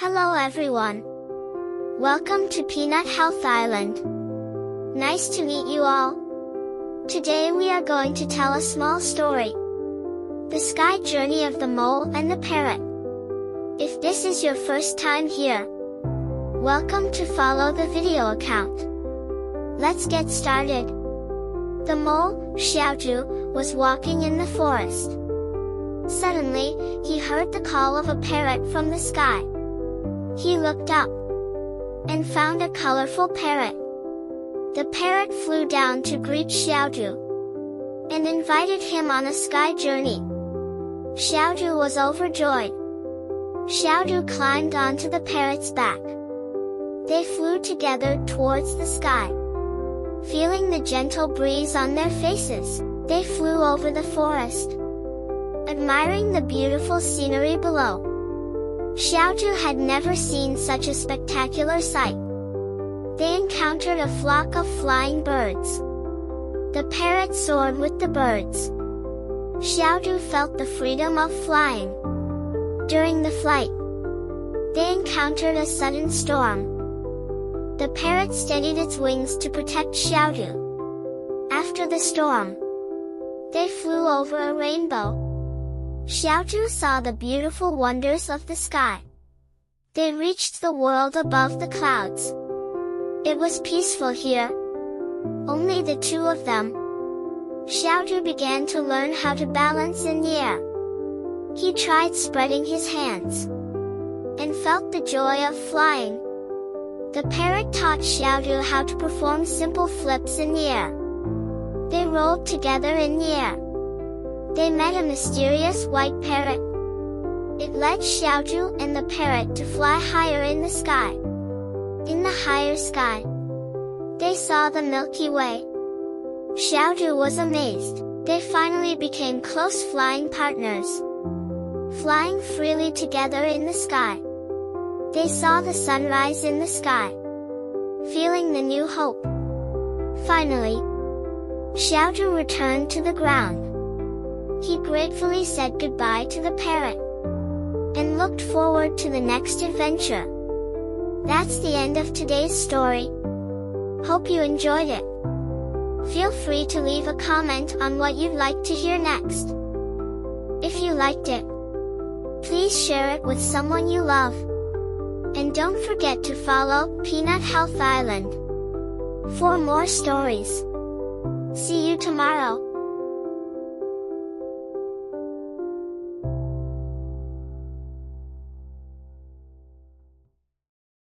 Hello everyone. Welcome to Peanut Health Island. Nice to meet you all. Today we are going to tell a small story. The sky journey of the mole and the parrot. If this is your first time here, welcome to follow the video account. Let's get started. The mole, Tutu, was walking in the forest. Suddenly, he heard the call of a parrot from the sky. He looked up and found a colorful parrot. The parrot flew down to greet Tutu and invited him on a sky journey. Tutu was overjoyed. Tutu climbed onto the parrot's back. They flew together towards the sky. Feeling the gentle breeze on their faces, they flew over the forest, admiring the beautiful scenery below. Tutu had never seen such a spectacular sight. They encountered a flock of flying birds. The parrot soared with the birds. Tutu felt the freedom of flying. During the flight, they encountered a sudden storm. The parrot steadied its wings to protect Tutu. After the storm, they flew over a rainbow. Tutu saw the beautiful wonders of the sky. They reached the world above the clouds. It was peaceful here. Only the two of them. Tutu began to learn how to balance in the air. He tried spreading his hands and felt the joy of flying. The parrot taught Tutu how to perform simple flips in the air. They rolled together in the air. They met a mysterious white parrot. It led Tutu and the parrot to fly higher in the sky. In the higher sky, they saw the Milky Way. Tutu was amazed. They finally became close flying partners, flying freely together in the sky. They saw the sunrise in the sky, feeling the new hope. Finally, Tutu returned to the ground. He gratefully said goodbye to the parrot and looked forward to the next adventure. That's the end of today's story. Hope you enjoyed it. Feel free to leave a comment on what you'd like to hear next. If you liked it, please share it with someone you love. And don't forget to follow Peanut Health Island for more stories. See you tomorrow.